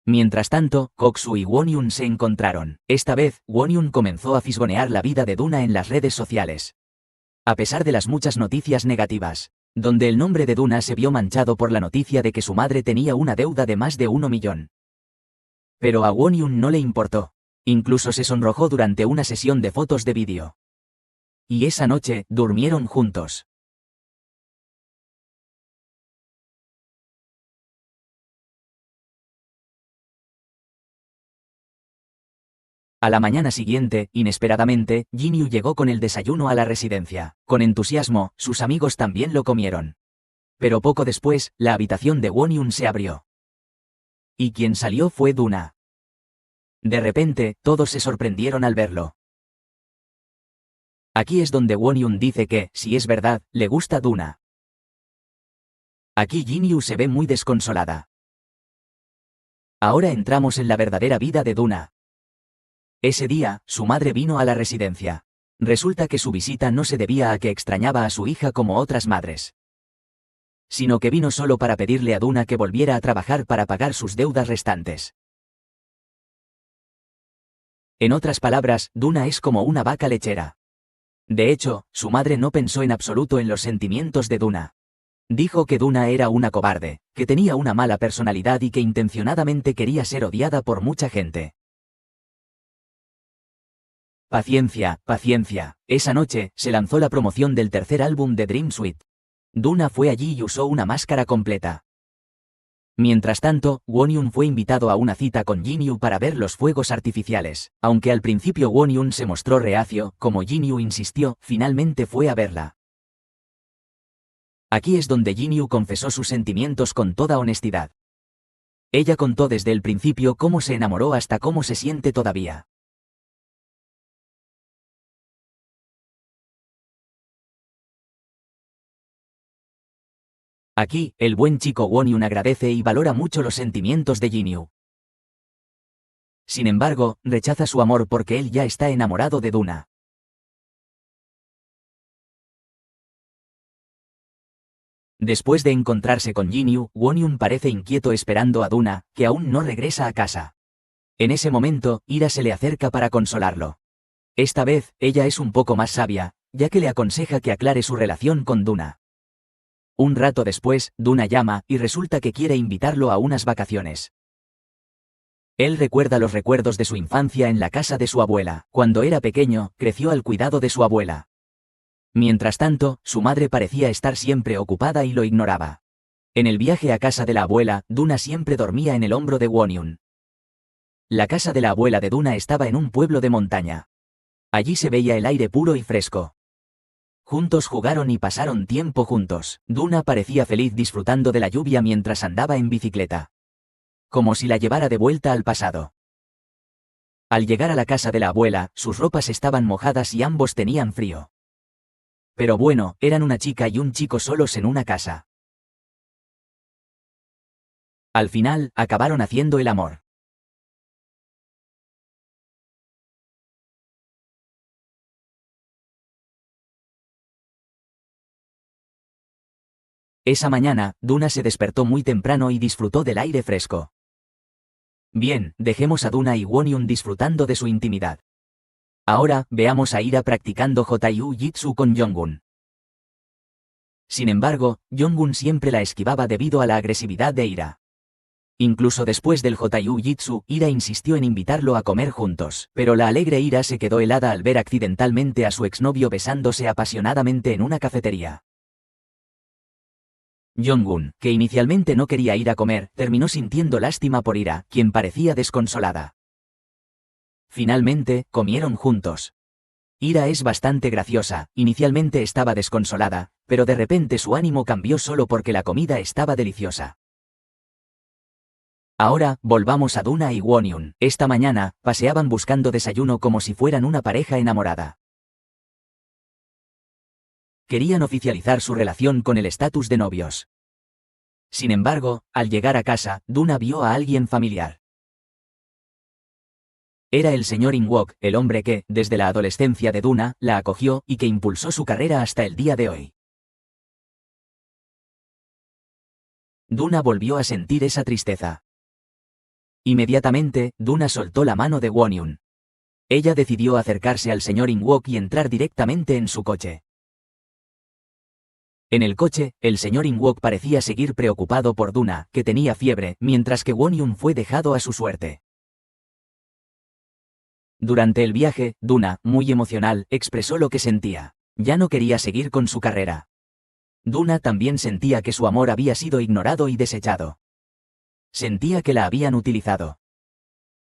Mientras tanto, Koksu y Won-yun se encontraron. Esta vez, Won-yun comenzó a fisgonear la vida de Duna en las redes sociales. A pesar de las muchas noticias negativas, donde el nombre de Duna se vio manchado por la noticia de que su madre tenía una deuda de más de 1 millón. Pero a Won-yun no le importó. Incluso se sonrojó durante una sesión de fotos de vídeo. Y esa noche, durmieron juntos. A la mañana siguiente, inesperadamente, Jin-yu llegó con el desayuno a la residencia. Con entusiasmo, sus amigos también lo comieron. Pero poco después, la habitación de Won-yun se abrió. Y quien salió fue Duna. De repente, todos se sorprendieron al verlo. Aquí es donde Won-yun dice que, si es verdad, le gusta Duna. Aquí Jin-yu se ve muy desconsolada. Ahora entramos en la verdadera vida de Duna. Ese día, su madre vino a la residencia. Resulta que su visita no se debía a que extrañaba a su hija como otras madres, sino que vino solo para pedirle a Duna que volviera a trabajar para pagar sus deudas restantes. En otras palabras, Duna es como una vaca lechera. De hecho, su madre no pensó en absoluto en los sentimientos de Duna. Dijo que Duna era una cobarde, que tenía una mala personalidad y que intencionadamente quería ser odiada por mucha gente. Paciencia, paciencia. Esa noche, se lanzó la promoción del tercer álbum de Dream Suite. Duna fue allí y usó una máscara completa. Mientras tanto, Won-yun fue invitado a una cita con Jin-yu para ver los fuegos artificiales. Aunque al principio Won-yun se mostró reacio, como Jin-yu insistió, finalmente fue a verla. Aquí es donde Jin-yu confesó sus sentimientos con toda honestidad. Ella contó desde el principio cómo se enamoró hasta cómo se siente todavía. Aquí, el buen chico Won-yun agradece y valora mucho los sentimientos de Jin-yu. Sin embargo, rechaza su amor porque él ya está enamorado de Duna. Después de encontrarse con Jin-yu, Won-yun parece inquieto esperando a Duna, que aún no regresa a casa. En ese momento, Ira se le acerca para consolarlo. Esta vez, ella es un poco más sabia, ya que le aconseja que aclare su relación con Duna. Un rato después, Duna llama, y resulta que quiere invitarlo a unas vacaciones. Él recuerda los recuerdos de su infancia en la casa de su abuela. Cuando era pequeño, creció al cuidado de su abuela. Mientras tanto, su madre parecía estar siempre ocupada y lo ignoraba. En el viaje a casa de la abuela, Duna siempre dormía en el hombro de Won-yun. La casa de la abuela de Duna estaba en un pueblo de montaña. Allí se veía el aire puro y fresco. Juntos jugaron y pasaron tiempo juntos. Duna parecía feliz disfrutando de la lluvia mientras andaba en bicicleta. Como si la llevara de vuelta al pasado. Al llegar a la casa de la abuela, sus ropas estaban mojadas y ambos tenían frío. Pero bueno, eran una chica y un chico solos en una casa. Al final, acabaron haciendo el amor. Esa mañana, Duna se despertó muy temprano y disfrutó del aire fresco. Bien, dejemos a Duna y Won-yun disfrutando de su intimidad. Ahora, veamos a Ira practicando Jitsu con Jong-un. Sin embargo, Jong-un siempre la esquivaba debido a la agresividad de Ira. Incluso después del Jitsu, Ira insistió en invitarlo a comer juntos, pero la alegre Ira se quedó helada al ver accidentalmente a su exnovio besándose apasionadamente en una cafetería. Jong-un, que inicialmente no quería ir a comer, terminó sintiendo lástima por Ira, quien parecía desconsolada. Finalmente, comieron juntos. Ira es bastante graciosa, inicialmente estaba desconsolada, pero de repente su ánimo cambió solo porque la comida estaba deliciosa. Ahora, volvamos a Duna y Won-yun. Esta mañana, paseaban buscando desayuno como si fueran una pareja enamorada. Querían oficializar su relación con el estatus de novios. Sin embargo, al llegar a casa, Duna vio a alguien familiar. Era el señor In-wook, el hombre que, desde la adolescencia de Duna, la acogió y que impulsó su carrera hasta el día de hoy. Duna volvió a sentir esa tristeza. Inmediatamente, Duna soltó la mano de Won-yun. Ella decidió acercarse al señor In-wook y entrar directamente en su coche. En el coche, el señor In-wook parecía seguir preocupado por Duna, que tenía fiebre, mientras que Won-yun fue dejado a su suerte. Durante el viaje, Duna, muy emocional, expresó lo que sentía. Ya no quería seguir con su carrera. Duna también sentía que su amor había sido ignorado y desechado. Sentía que la habían utilizado.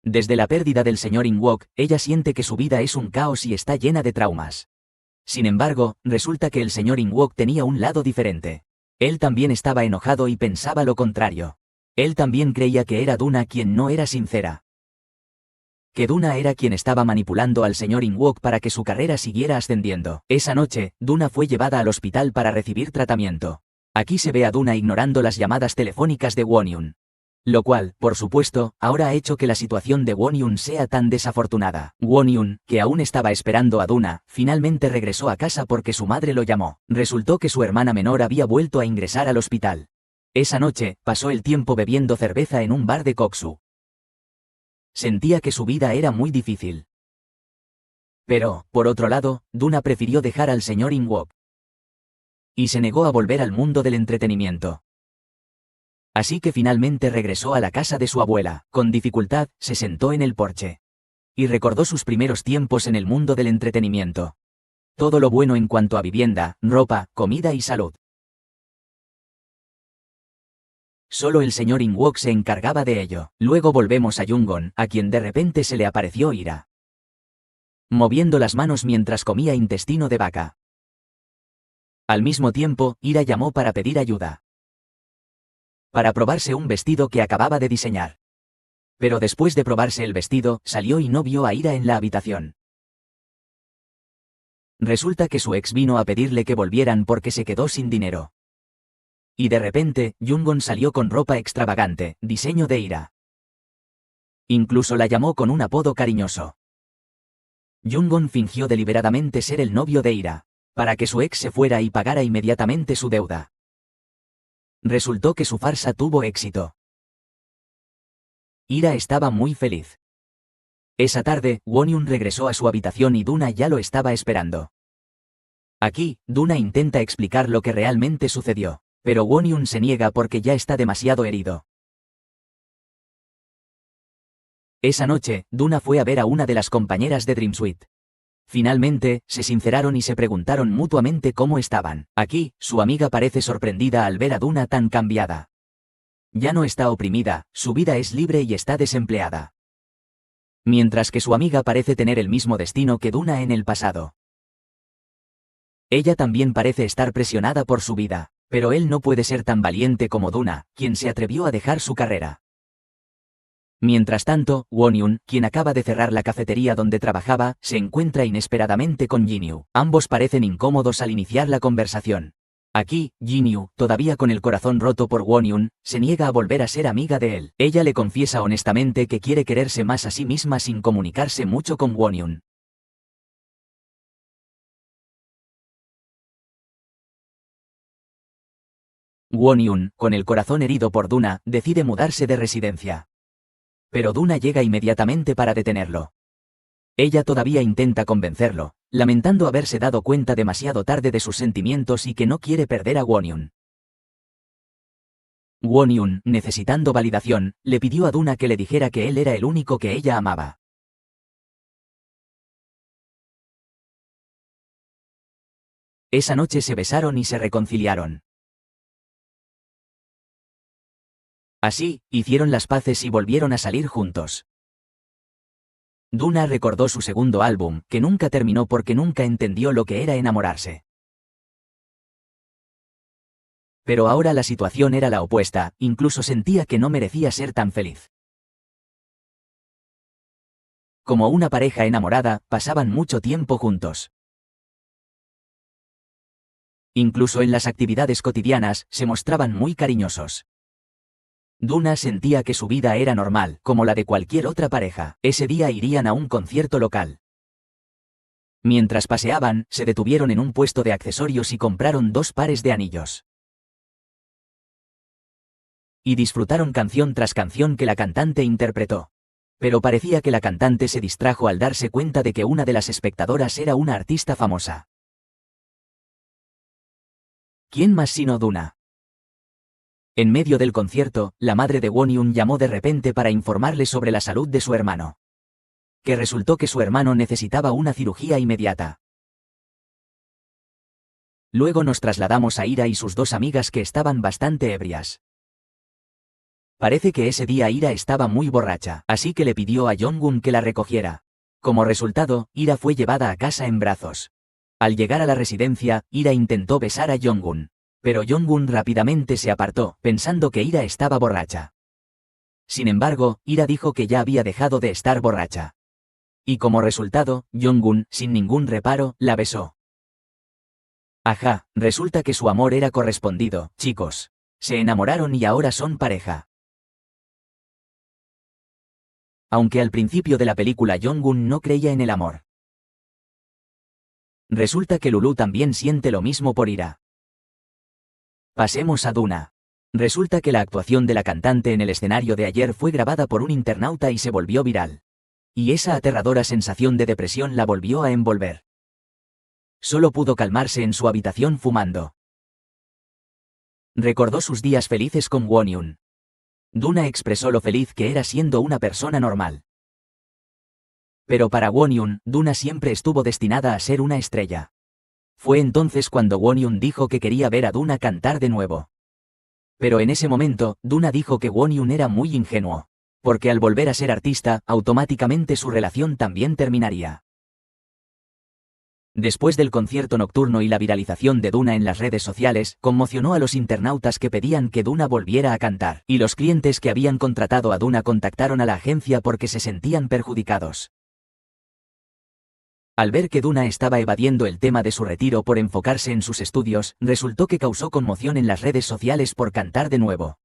Desde la pérdida del señor In-wook, ella siente que su vida es un caos y está llena de traumas. Sin embargo, resulta que el señor In-wook tenía un lado diferente. Él también estaba enojado y pensaba lo contrario. Él también creía que era Duna quien no era sincera. Que Duna era quien estaba manipulando al señor In-wook para que su carrera siguiera ascendiendo. Esa noche, Duna fue llevada al hospital para recibir tratamiento. Aquí se ve a Duna ignorando las llamadas telefónicas de Won-yun. Lo cual, por supuesto, ahora ha hecho que la situación de Won-yun sea tan desafortunada. Won-yun, que aún estaba esperando a Duna, finalmente regresó a casa porque su madre lo llamó. Resultó que su hermana menor había vuelto a ingresar al hospital. Esa noche, pasó el tiempo bebiendo cerveza en un bar de Koksu. Sentía que su vida era muy difícil. Pero, por otro lado, Duna prefirió dejar al señor In-wook. Y se negó a volver al mundo del entretenimiento. Así que finalmente regresó a la casa de su abuela. Con dificultad, se sentó en el porche. Y recordó sus primeros tiempos en el mundo del entretenimiento. Todo lo bueno en cuanto a vivienda, ropa, comida y salud. Solo el señor In-wook se encargaba de ello. Luego volvemos a Jung-gon, a quien de repente se le apareció Ira. Moviendo las manos mientras comía intestino de vaca. Al mismo tiempo, Ira llamó para pedir ayuda. Para probarse un vestido que acababa de diseñar. Pero después de probarse el vestido, salió y no vio a Ira en la habitación. Resulta que su ex vino a pedirle que volvieran porque se quedó sin dinero. Y de repente, Jung-gon salió con ropa extravagante, diseño de Ira. Incluso la llamó con un apodo cariñoso. Jung-gon fingió deliberadamente ser el novio de Ira, para que su ex se fuera y pagara inmediatamente su deuda. Resultó que su farsa tuvo éxito. Ira estaba muy feliz. Esa tarde, Wonyun regresó a su habitación y Duna ya lo estaba esperando. Aquí, Duna intenta explicar lo que realmente sucedió, pero Wonyun se niega porque ya está demasiado herido. Esa noche, Duna fue a ver a una de las compañeras de Dream Suite. Finalmente, se sinceraron y se preguntaron mutuamente cómo estaban. Aquí, su amiga parece sorprendida al ver a Duna tan cambiada. Ya no está oprimida, su vida es libre y está desempleada. Mientras que su amiga parece tener el mismo destino que Duna en el pasado. Ella también parece estar presionada por su vida, pero él no puede ser tan valiente como Duna, quien se atrevió a dejar su carrera. Mientras tanto, Wonyun, quien acaba de cerrar la cafetería donde trabajaba, se encuentra inesperadamente con Jinyu. Ambos parecen incómodos al iniciar la conversación. Aquí, Jinyu, todavía con el corazón roto por Wonyun, se niega a volver a ser amiga de él. Ella le confiesa honestamente que quiere quererse más a sí misma sin comunicarse mucho con Wonyun. Wonyun, con el corazón herido por Duna, decide mudarse de residencia. Pero Duna llega inmediatamente para detenerlo. Ella todavía intenta convencerlo, lamentando haberse dado cuenta demasiado tarde de sus sentimientos y que no quiere perder a Wonyun. Wonyun, necesitando validación, le pidió a Duna que le dijera que él era el único que ella amaba. Esa noche se besaron y se reconciliaron. Así, hicieron las paces y volvieron a salir juntos. Duna recordó su segundo álbum, que nunca terminó porque nunca entendió lo que era enamorarse. Pero ahora la situación era la opuesta, incluso sentía que no merecía ser tan feliz. Como una pareja enamorada, pasaban mucho tiempo juntos. Incluso en las actividades cotidianas, se mostraban muy cariñosos. Duna sentía que su vida era normal, como la de cualquier otra pareja. Ese día irían a un concierto local. Mientras paseaban, se detuvieron en un puesto de accesorios y compraron 2 pares de anillos. Y disfrutaron canción tras canción que la cantante interpretó. Pero parecía que la cantante se distrajo al darse cuenta de que una de las espectadoras era una artista famosa. ¿Quién más sino Duna? En medio del concierto, la madre de Wonyun llamó de repente para informarle sobre la salud de su hermano. Que resultó que su hermano necesitaba una cirugía inmediata. Luego nos trasladamos a Ira y sus 2 amigas que estaban bastante ebrias. Parece que ese día Ira estaba muy borracha, así que le pidió a Jonggun que la recogiera. Como resultado, Ira fue llevada a casa en brazos. Al llegar a la residencia, Ira intentó besar a Jonggun. Pero Jonggun rápidamente se apartó, pensando que Ira estaba borracha. Sin embargo, Ira dijo que ya había dejado de estar borracha. Y como resultado, Jonggun, sin ningún reparo, la besó. Ajá, resulta que su amor era correspondido, chicos. Se enamoraron y ahora son pareja. Aunque al principio de la película Jonggun no creía en el amor. Resulta que Lulu también siente lo mismo por Ira. Pasemos a Duna. Resulta que la actuación de la cantante en el escenario de ayer fue grabada por un internauta y se volvió viral. Y esa aterradora sensación de depresión la volvió a envolver. Solo pudo calmarse en su habitación fumando. Recordó sus días felices con Wonyun. Duna expresó lo feliz que era siendo una persona normal. Pero para Wonyun, Duna siempre estuvo destinada a ser una estrella. Fue entonces cuando Wonyun dijo que quería ver a Duna cantar de nuevo. Pero en ese momento, Duna dijo que Wonyun era muy ingenuo. Porque al volver a ser artista, automáticamente su relación también terminaría. Después del concierto nocturno y la viralización de Duna en las redes sociales, conmocionó a los internautas que pedían que Duna volviera a cantar. Y los clientes que habían contratado a Duna contactaron a la agencia porque se sentían perjudicados. Al ver que Duna estaba evadiendo el tema de su retiro por enfocarse en sus estudios, resultó que causó conmoción en las redes sociales por cantar de nuevo.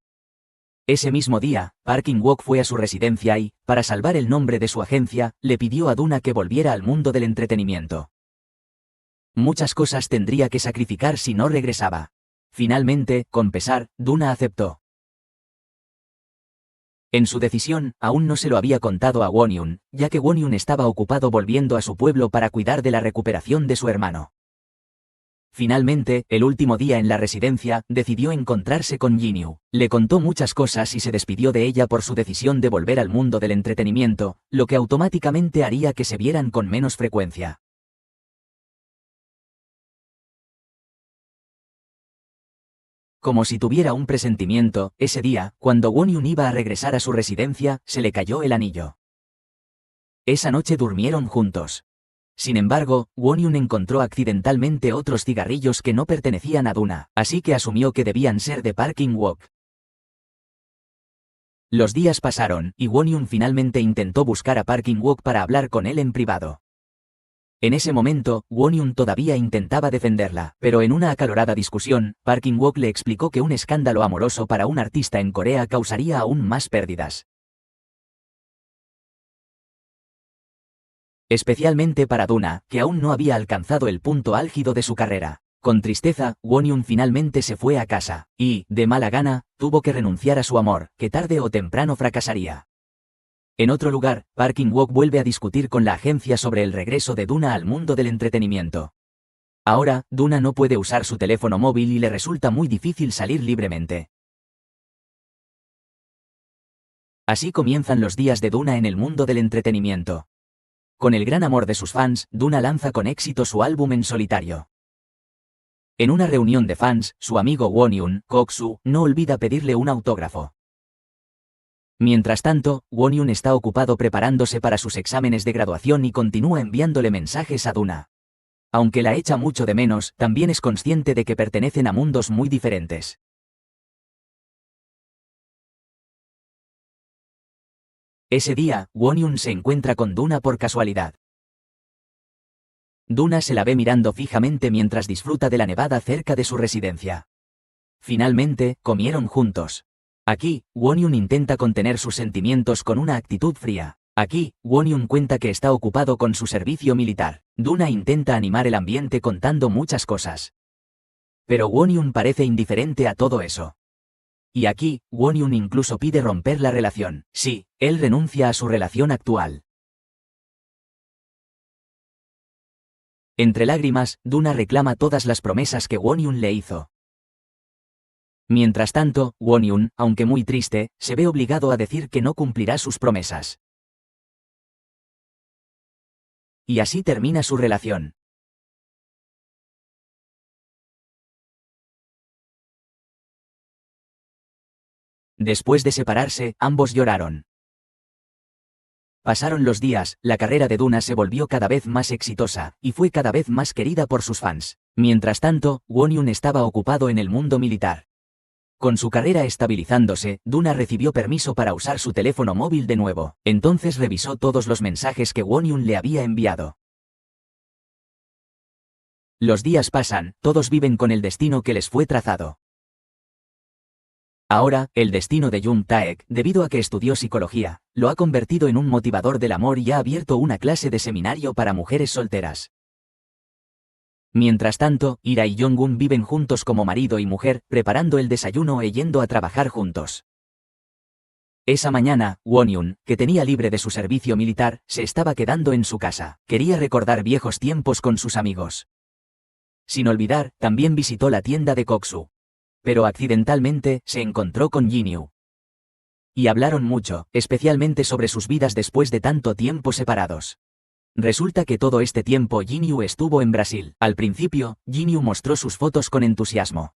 Ese mismo día, Parking Walk fue a su residencia y, para salvar el nombre de su agencia, le pidió a Duna que volviera al mundo del entretenimiento. Muchas cosas tendría que sacrificar si no regresaba. Finalmente, con pesar, Duna aceptó. En su decisión, aún no se lo había contado a Won-yun, ya que Won-yun estaba ocupado volviendo a su pueblo para cuidar de la recuperación de su hermano. Finalmente, el último día en la residencia, decidió encontrarse con Jinyu. Le contó muchas cosas y se despidió de ella por su decisión de volver al mundo del entretenimiento, lo que automáticamente haría que se vieran con menos frecuencia. Como si tuviera un presentimiento, ese día, cuando Won-yun iba a regresar a su residencia, se le cayó el anillo. Esa noche durmieron juntos. Sin embargo, Won-yun encontró accidentalmente otros cigarrillos que no pertenecían a Duna, así que asumió que debían ser de Parking Walk. Los días pasaron, y Won-yun finalmente intentó buscar a Parking Walk para hablar con él en privado. En ese momento, Won-yun todavía intentaba defenderla, pero en una acalorada discusión, Parking Walk le explicó que un escándalo amoroso para un artista en Corea causaría aún más pérdidas. Especialmente para Duna, que aún no había alcanzado el punto álgido de su carrera. Con tristeza, Won-yun finalmente se fue a casa, y, de mala gana, tuvo que renunciar a su amor, que tarde o temprano fracasaría. En otro lugar, Parking Walk vuelve a discutir con la agencia sobre el regreso de Duna al mundo del entretenimiento. Ahora, Duna no puede usar su teléfono móvil y le resulta muy difícil salir libremente. Así comienzan los días de Duna en el mundo del entretenimiento. Con el gran amor de sus fans, Duna lanza con éxito su álbum en solitario. En una reunión de fans, su amigo Won-yun, Koksu, no olvida pedirle un autógrafo. Mientras tanto, Won-yun está ocupado preparándose para sus exámenes de graduación y continúa enviándole mensajes a Duna. Aunque la echa mucho de menos, también es consciente de que pertenecen a mundos muy diferentes. Ese día, Won-yun se encuentra con Duna por casualidad. Duna se la ve mirando fijamente mientras disfruta de la nevada cerca de su residencia. Finalmente, comieron juntos. Aquí, Won-yun intenta contener sus sentimientos con una actitud fría. Aquí, Won-yun cuenta que está ocupado con su servicio militar. Duna intenta animar el ambiente contando muchas cosas. Pero Won-yun parece indiferente a todo eso. Y aquí, Won-yun incluso pide romper la relación. Sí, él renuncia a su relación actual. Entre lágrimas, Duna reclama todas las promesas que Won-yun le hizo. Mientras tanto, Won-yun, aunque muy triste, se ve obligado a decir que no cumplirá sus promesas. Y así termina su relación. Después de separarse, ambos lloraron. Pasaron los días, la carrera de Duna se volvió cada vez más exitosa, y fue cada vez más querida por sus fans. Mientras tanto, Won-yun estaba ocupado en el mundo militar. Con su carrera estabilizándose, Duna recibió permiso para usar su teléfono móvil de nuevo. Entonces revisó todos los mensajes que Won-yun le había enviado. Los días pasan, todos viven con el destino que les fue trazado. Ahora, el destino de Jung Taek, debido a que estudió psicología, lo ha convertido en un motivador del amor y ha abierto una clase de seminario para mujeres solteras. Mientras tanto, Ira y Jong-un viven juntos como marido y mujer, preparando el desayuno e yendo a trabajar juntos. Esa mañana, Won-yun, que tenía libre de su servicio militar, se estaba quedando en su casa. Quería recordar viejos tiempos con sus amigos. Sin olvidar, también visitó la tienda de Koksu. Pero accidentalmente, se encontró con Jinyu. Y hablaron mucho, especialmente sobre sus vidas después de tanto tiempo separados. Resulta que todo este tiempo Jinyu estuvo en Brasil. Al principio, Jinyu mostró sus fotos con entusiasmo.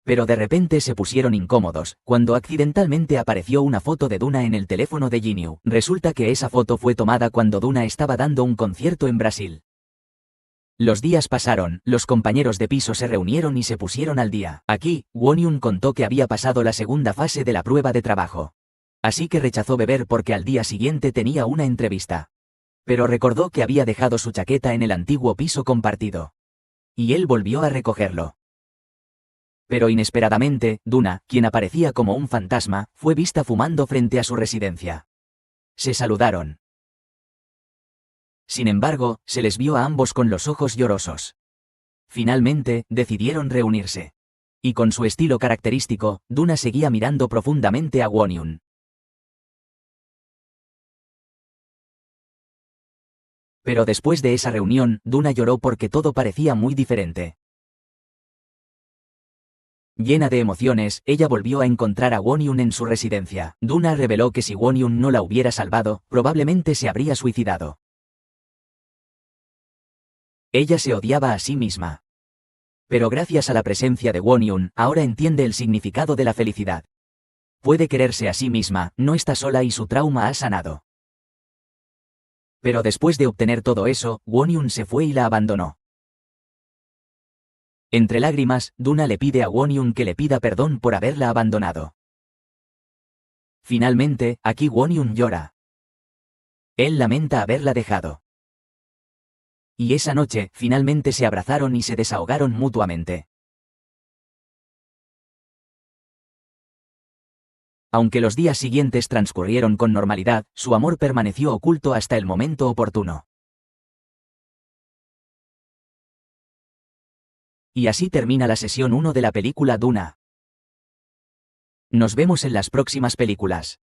Pero de repente se pusieron incómodos, cuando accidentalmente apareció una foto de Duna en el teléfono de Jinyu. Resulta que esa foto fue tomada cuando Duna estaba dando un concierto en Brasil. Los días pasaron, los compañeros de piso se reunieron y se pusieron al día. Aquí, Won-yun contó que había pasado la segunda fase de la prueba de trabajo. Así que rechazó beber porque al día siguiente tenía una entrevista. Pero recordó que había dejado su chaqueta en el antiguo piso compartido. Y él volvió a recogerlo. Pero inesperadamente, Duna, quien aparecía como un fantasma, fue vista fumando frente a su residencia. Se saludaron. Sin embargo, se les vio a ambos con los ojos llorosos. Finalmente, decidieron reunirse. Y con su estilo característico, Duna seguía mirando profundamente a Won-yun. Pero después de esa reunión, Duna lloró porque todo parecía muy diferente. Llena de emociones, ella volvió a encontrar a Won-yun en su residencia. Duna reveló que si Won-yun no la hubiera salvado, probablemente se habría suicidado. Ella se odiaba a sí misma. Pero gracias a la presencia de Won-yun, ahora entiende el significado de la felicidad. Puede quererse a sí misma, no está sola y su trauma ha sanado. Pero después de obtener todo eso, Won-yun se fue y la abandonó. Entre lágrimas, Duna le pide a Won-yun que le pida perdón por haberla abandonado. Finalmente, aquí Won-yun llora. Él lamenta haberla dejado. Y esa noche, finalmente se abrazaron y se desahogaron mutuamente. Aunque los días siguientes transcurrieron con normalidad, su amor permaneció oculto hasta el momento oportuno. Y así termina la sesión 1 de la película Duna. Nos vemos en las próximas películas.